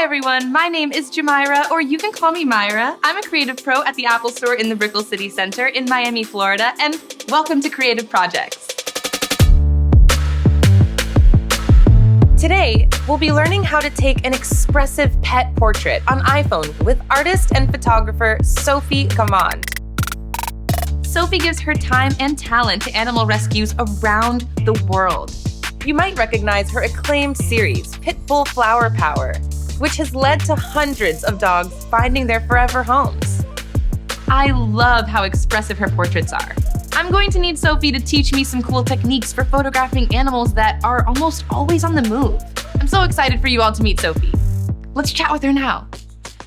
Hi everyone, my name is Jahmyra, or you can call me Myra. I'm a creative pro at the Apple Store in the Brickell City Center in Miami, Florida, and welcome to Creative Projects. Today, we'll be learning how to take an expressive pet portrait on iPhone with artist and photographer Sophie Gamand. Sophie gives her time and talent to animal rescues around the world. You might recognize her acclaimed series, Pitbull Flower Power, which has led to hundreds of dogs finding their forever homes. I love how expressive her portraits are. I'm going to need Sophie to teach me some cool techniques for photographing animals that are almost always on the move. I'm so excited for you all to meet Sophie. Let's chat with her now.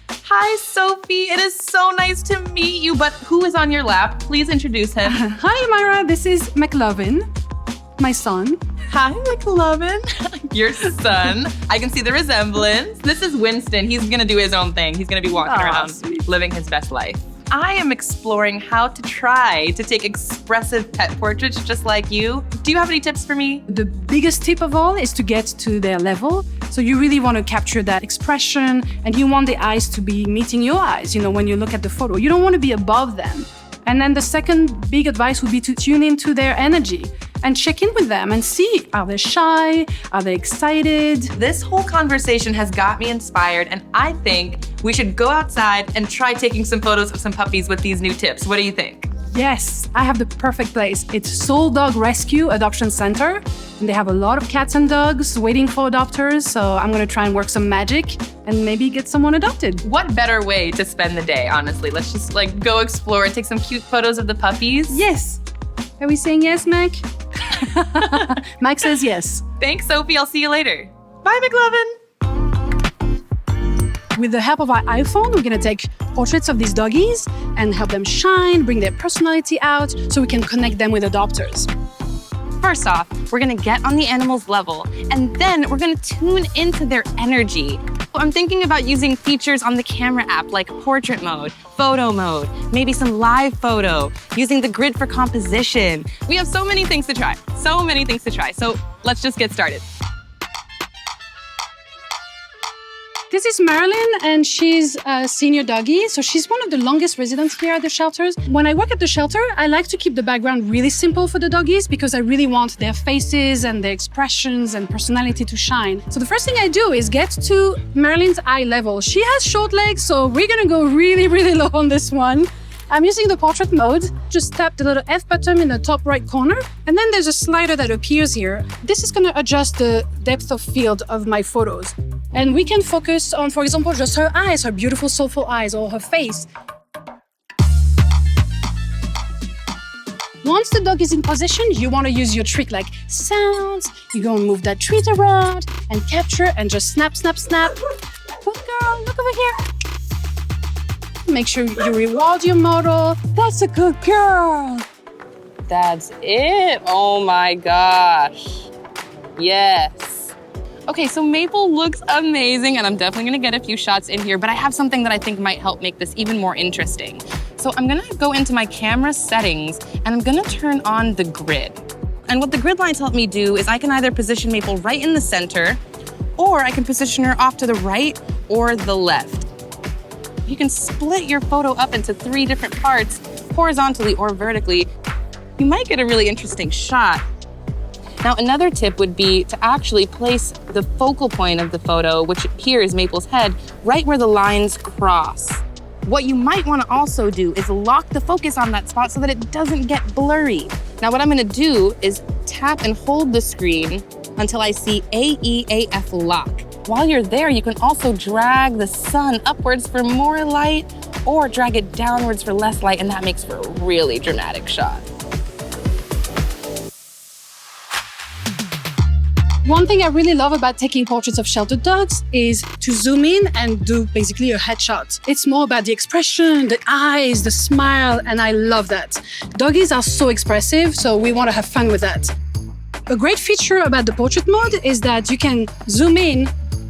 Hi, Sophie. It is so nice to meet you, but who is on your lap? Please introduce him. Hi, Myra. This is McLovin, my son. Hi, McLovin. Your son. I can see the resemblance. This is Winston. He's going to do his own thing. He's going to be walking around, living his best life. I am exploring how to try to take expressive pet portraits just like you. Do you have any tips for me? The biggest tip of all is to get to their level. So you really want to capture that expression and you want the eyes to be meeting your eyes, when you look at the photo. You don't want to be above them. And then the second big advice would be to tune into their energy and check in with them and see, are they shy? Are they excited? This whole conversation has got me inspired, and I think we should go outside and try taking some photos of some puppies with these new tips. What do you think? Yes, I have the perfect place. It's Soul Dog Rescue Adoption Center, and they have a lot of cats and dogs waiting for adopters, so I'm gonna try and work some magic and maybe get someone adopted. What better way to spend the day, honestly? Let's just go explore and take some cute photos of the puppies. Yes. Are we saying yes, Mac? Mike says yes. Thanks, Sophie. I'll see you later. Bye, McLovin. With the help of our iPhone, we're gonna take portraits of these doggies and help them shine, bring their personality out, so we can connect them with adopters. First off, we're gonna get on the animal's level, and then we're gonna tune into their energy. I'm thinking about using features on the camera app like portrait mode, photo mode, maybe some live photo, using the grid for composition. We have so many things to try, So let's just get started. This is Marilyn, and she's a senior doggie, so she's one of the longest residents here at the shelters. When I work at the shelter, I like to keep the background really simple for the doggies because I really want their faces and their expressions and personality to shine. So the first thing I do is get to Marilyn's eye level. She has short legs, so we're gonna go really, really low on this one. I'm using the portrait mode. Just tap the little F button in the top right corner, and then there's a slider that appears here. This is gonna adjust the depth of field of my photos. And we can focus on, for example, just her eyes, her beautiful, soulful eyes, or her face. Once the dog is in position, you want to use your trick like sounds. You go and move that treat around and capture and just snap, snap, snap. Good girl, look over here. Make sure you reward your model. That's a good girl. That's it. Oh my gosh. Yes. Okay, so Maple looks amazing, and I'm definitely gonna get a few shots in here, but I have something that I think might help make this even more interesting. So I'm gonna go into my camera settings, and I'm gonna turn on the grid. And what the grid lines help me do is I can either position Maple right in the center, or I can position her off to the right or the left. You can split your photo up into 3 different parts, horizontally or vertically. You might get a really interesting shot. Now, another tip would be to actually place the focal point of the photo, which here is Maple's head, right where the lines cross. What you might want to also do is lock the focus on that spot so that it doesn't get blurry. Now, what I'm going to do is tap and hold the screen until I see AEAF lock. While you're there, you can also drag the sun upwards for more light or drag it downwards for less light, and that makes for a really dramatic shot. One thing I really love about taking portraits of sheltered dogs is to zoom in and do basically a headshot. It's more about the expression, the eyes, the smile, and I love that. Doggies are so expressive, so we want to have fun with that. A great feature about the portrait mode is that you can zoom in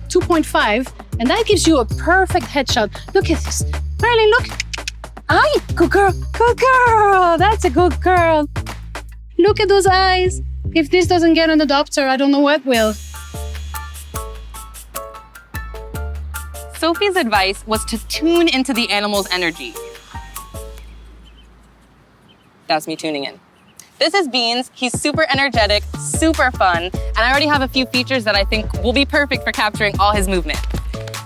2.5, and that gives you a perfect headshot. Look at this. Marilyn, look. Hi, good girl. Good girl. That's a good girl. Look at those eyes. If this doesn't get an adopter, I don't know what will. Sophie's advice was to tune into the animal's energy. That's me tuning in. This is Beans. He's super energetic, super fun, and I already have a few features that I think will be perfect for capturing all his movement.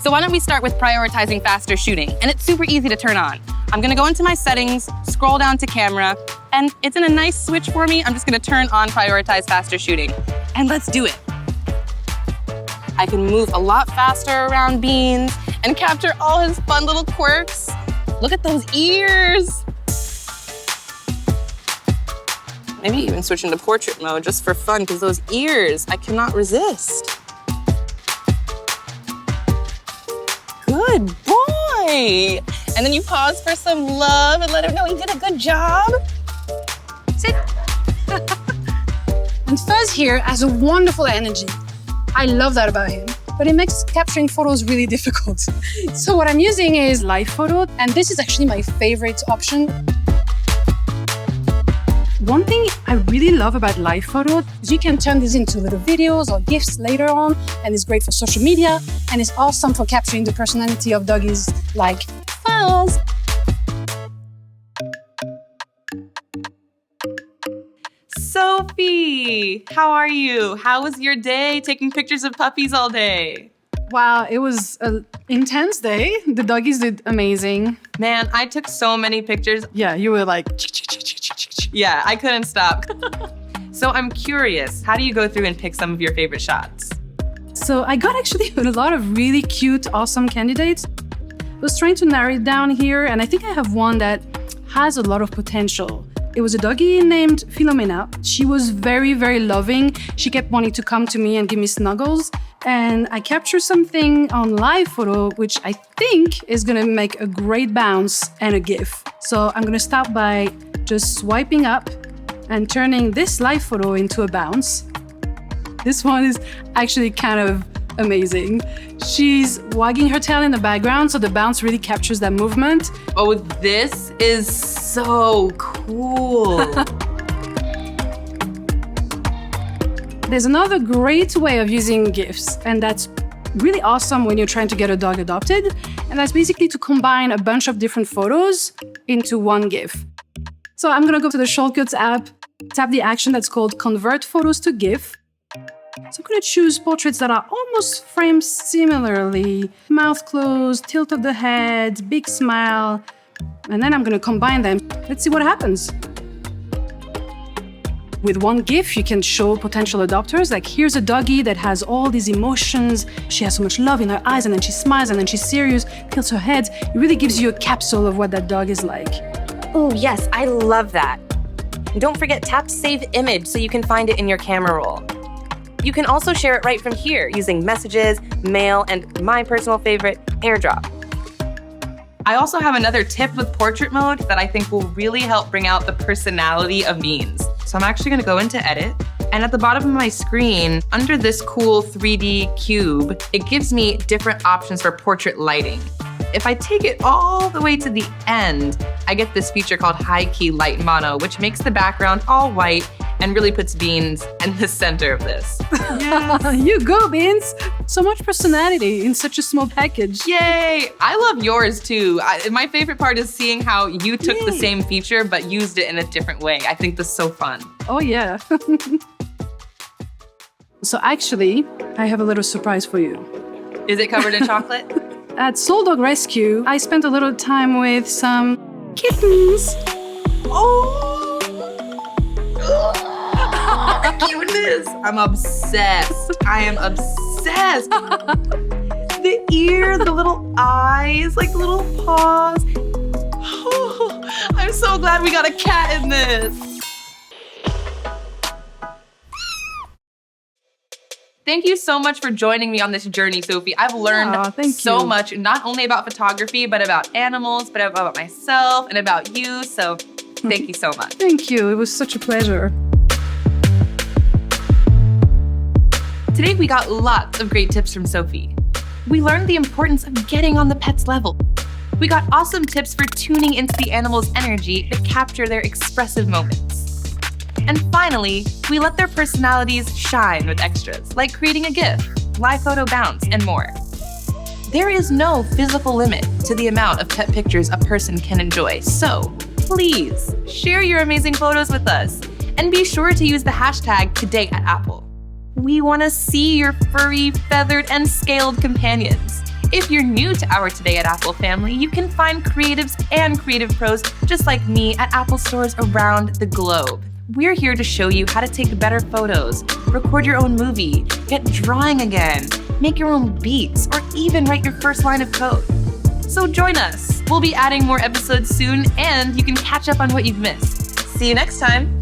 So why don't we start with prioritizing faster shooting? And it's super easy to turn on. I'm gonna go into my settings, scroll down to camera, and it's in a nice switch for me. I'm just gonna turn on prioritize faster shooting. And let's do it. I can move a lot faster around Beans and capture all his fun little quirks. Look at those ears. Maybe even switch into portrait mode just for fun, because those ears, I cannot resist. Good boy. And then you pause for some love and let him know he did a good job. Sit. And Fuzz here has a wonderful energy. I love that about him, but it makes capturing photos really difficult. So what I'm using is live photo, and this is actually my favorite option. One thing I really love about live photo is you can turn these into little videos or GIFs later on, and it's great for social media, and it's awesome for capturing the personality of doggies like Fuzz. Sophie, how are you? How was your day taking pictures of puppies all day? Wow, it was an intense day. The doggies did amazing. Man, I took so many pictures. Yeah, you were like... Yeah, I couldn't stop. So I'm curious, how do you go through and pick some of your favorite shots? So I got actually a lot of really cute, awesome candidates. I was trying to narrow it down here, and I think I have one that has a lot of potential. It was a doggie named Philomena. She was very, very loving. She kept wanting to come to me and give me snuggles. And I captured something on live photo, which I think is gonna make a great bounce and a GIF. So I'm gonna start by just swiping up and turning this live photo into a bounce. This one is actually kind of amazing. She's wagging her tail in the background, so the bounce really captures that movement. Oh, this is so cool. There's another great way of using GIFs, and that's really awesome when you're trying to get a dog adopted, and that's basically to combine a bunch of different photos into one GIF. So I'm gonna go to the Shortcuts app, tap the action that's called Convert Photos to GIF. So I'm gonna choose portraits that are almost framed similarly. Mouth closed, tilt of the head, big smile, and then I'm gonna combine them. Let's see what happens. With one GIF, you can show potential adopters, like here's a doggie that has all these emotions. She has so much love in her eyes, and then she smiles, and then she's serious, tilts her head. It really gives you a capsule of what that dog is like. Oh yes, I love that. And don't forget, tap Save Image so you can find it in your camera roll. You can also share it right from here using messages, mail, and my personal favorite, AirDrop. I also have another tip with portrait mode that I think will really help bring out the personality of Beans. So I'm actually gonna go into Edit, and at the bottom of my screen, under this cool 3D cube, it gives me different options for portrait lighting. If I take it all the way to the end, I get this feature called High Key Light Mono, which makes the background all white and really puts Beans in the center of this. Yes. You go, Beans! So much personality in such a small package. Yay! I love yours too. My favorite part is seeing how you took the same feature but used it in a different way. I think this is so fun. Oh yeah. So actually, I have a little surprise for you. Is it covered in chocolate? At Soul Dog Rescue, I spent a little time with some kittens. Oh! Cuteness! I'm obsessed. I am obsessed. The ear, the little eyes, like little paws. Oh, I'm so glad we got a cat in this. Thank you so much for joining me on this journey, Sophie. I've learned so much, not only about photography, but about animals, but about myself and about you. So thank you so much. Thank you. It was such a pleasure. Today, we got lots of great tips from Sophie. We learned the importance of getting on the pet's level. We got awesome tips for tuning into the animal's energy to capture their expressive moments. And finally, we let their personalities shine with extras, like creating a GIF, live photo bounce, and more. There is no physical limit to the amount of pet pictures a person can enjoy, so please share your amazing photos with us and be sure to use the hashtag #TodayAtApple. We want to see your furry, feathered, and scaled companions. If you're new to our Today at Apple family, you can find creatives and creative pros just like me at Apple stores around the globe. We're here to show you how to take better photos, record your own movie, get drawing again, make your own beats, or even write your first line of code. So join us. We'll be adding more episodes soon, and you can catch up on what you've missed. See you next time.